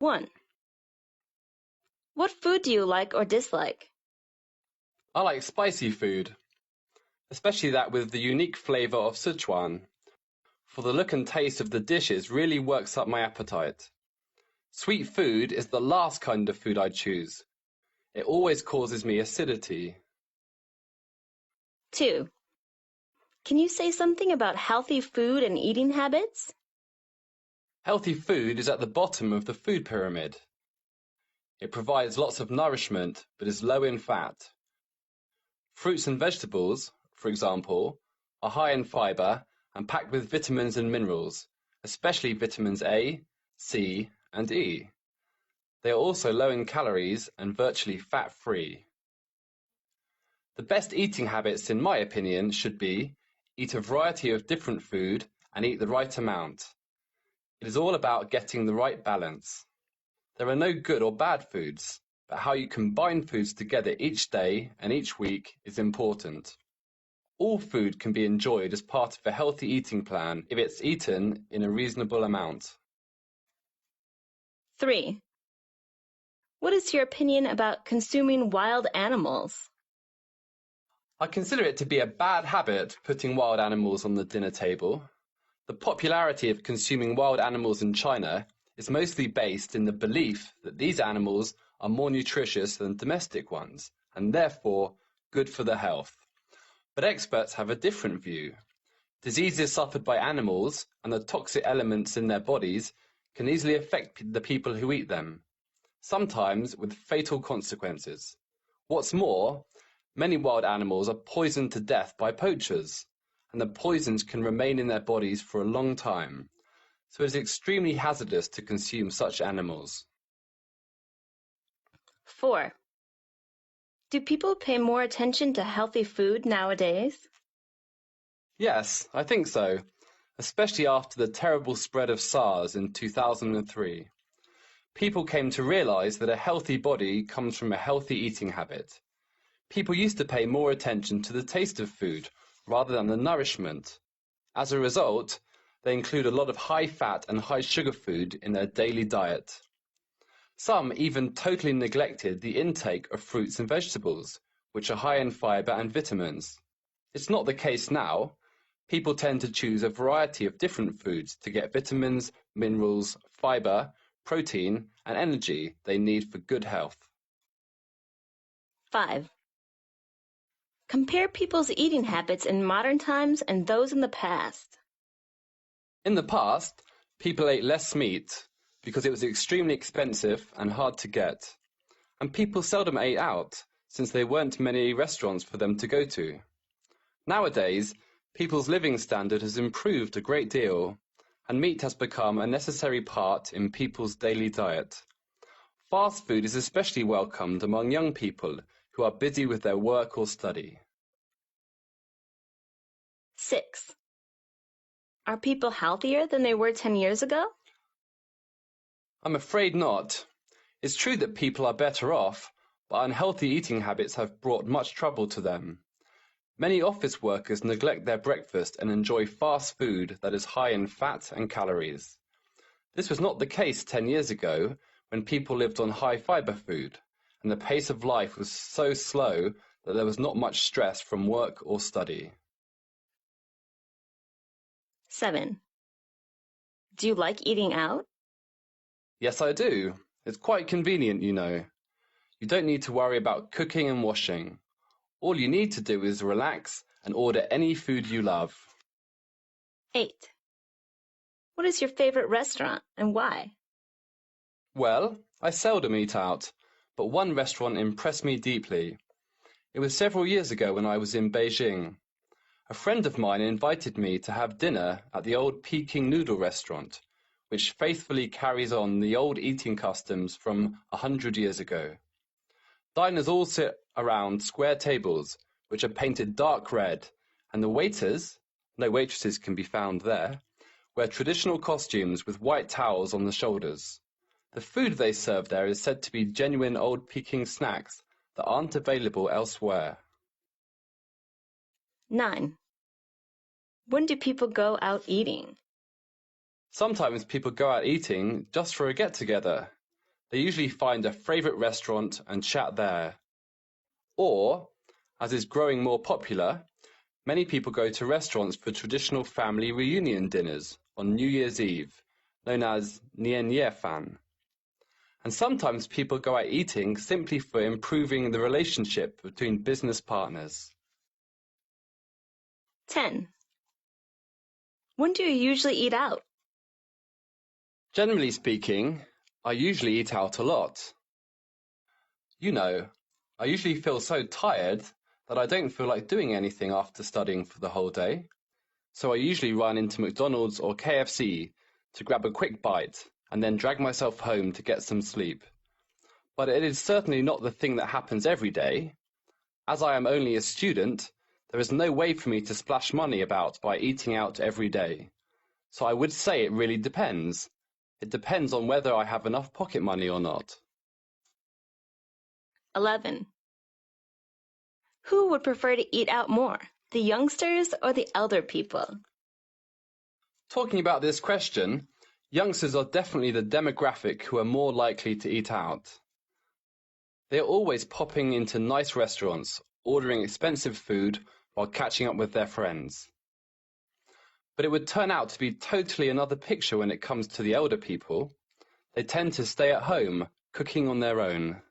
1. What food do you like or dislike? I like spicy food, especially that with the unique flavour of Sichuan, for the look and taste of the dishes really works up my appetite. Sweet food is the last kind of food I'd choose. It always causes me acidity. 2. Can you say something about healthy food and eating habits? Healthy food is at the bottom of the food pyramid. It provides lots of nourishment, but is low in fat. Fruits and vegetables, for example, are high in fibre and packed with vitamins and minerals, especially vitamins A, C, and E. They are also low in calories and virtually fat-free. The best eating habits, in my opinion, should be eat a variety of different food and eat the right amount. It is all about getting the right balance. There are no good or bad foods, but how you combine foods together each day and each week is important. All food can be enjoyed as part of a healthy eating plan if it's eaten in a reasonable amount. 3. What is your opinion about consuming wild animals? I consider it to be a bad habit putting wild animals on the dinner table. The popularity of consuming wild animals in China is mostly based in the belief that these animals are more nutritious than domestic ones, and therefore good for the health. But experts have a different view. Diseases suffered by animals and the toxic elements in their bodies can easily affect the people who eat them, sometimes with fatal consequences. What's more, many wild animals are poisoned to death by poachers, and the poisons can remain in their bodies for a long time. So it is extremely hazardous to consume such animals. 4. Do people pay more attention to healthy food nowadays? Yes, I think so, especially after the terrible spread of SARS in 2003. People came to realize that a healthy body comes from a healthy eating habit. People used to pay more attention to the taste of food rather than the nourishment. As a result, they include a lot of high-fat and high-sugar food in their daily diet. Some even totally neglected the intake of fruits and vegetables, which are high in fibre and vitamins. It's not the case now. People tend to choose a variety of different foods to get vitamins, minerals, fibre, protein, and energy they need for good health. 5. Compare people's eating habits in modern times and those in the past. In the past, people ate less meat because it was extremely expensive and hard to get, and people seldom ate out since there weren't many restaurants for them to go to. Nowadays, people's living standard has improved a great deal, and meat has become a necessary part in people's daily diet. Fast food is especially welcomed among young people who are busy with their work or study. 6. Are people healthier than they were 10 years ago? I'm afraid not. It's true that people are better off, but unhealthy eating habits have brought much trouble to them. Many office workers neglect their breakfast and enjoy fast food that is high in fat and calories. This was not the case 10 years ago when people lived on high fibre food, and the pace of life was so slow that there was not much stress from work or study. 7. Do you like eating out? Yes, I do. It's quite convenient, you know. You don't need to worry about cooking and washing. All you need to do is relax and order any food you love. 8. What is your favorite restaurant and why? Well, I seldom eat out, but one restaurant impressed me deeply. It was several years ago when I was in Beijing. A friend of mine invited me to have dinner at the old Peking noodle restaurant, which faithfully carries on the old eating customs from 100 years ago. Diners all sit around square tables, which are painted dark red, and the waiters, no waitresses can be found there, wear traditional costumes with white towels on the shoulders. The food they serve there is said to be genuine old Peking snacks that aren't available elsewhere. 9. When do people go out eating? Sometimes people go out eating just for a get-together. They usually find a favourite restaurant and chat there. Or, as is growing more popular, many people go to restaurants for traditional family reunion dinners on New Year's Eve, known as Nian Ye Fan. And sometimes people go out eating simply for improving the relationship between business partners. 10. When do you usually eat out? Generally speaking, I usually eat out a lot. You know, I usually feel so tired that I don't feel like doing anything after studying for the whole day. So I usually run into McDonald's or KFC to grab a quick bite and then drag myself home to get some sleep. But it is certainly not the thing that happens every day. As I am only a student, there is no way for me to splash money about by eating out every day. So I would say it really depends. It depends on whether I have enough pocket money or not. 11. Who would prefer to eat out more, the youngsters or the elder people? Talking about this question, youngsters are definitely the demographic who are more likely to eat out. They are always popping into nice restaurants, ordering expensive food while catching up with their friends. But it would turn out to be totally another picture when it comes to the elder people. They tend to stay at home, cooking on their own.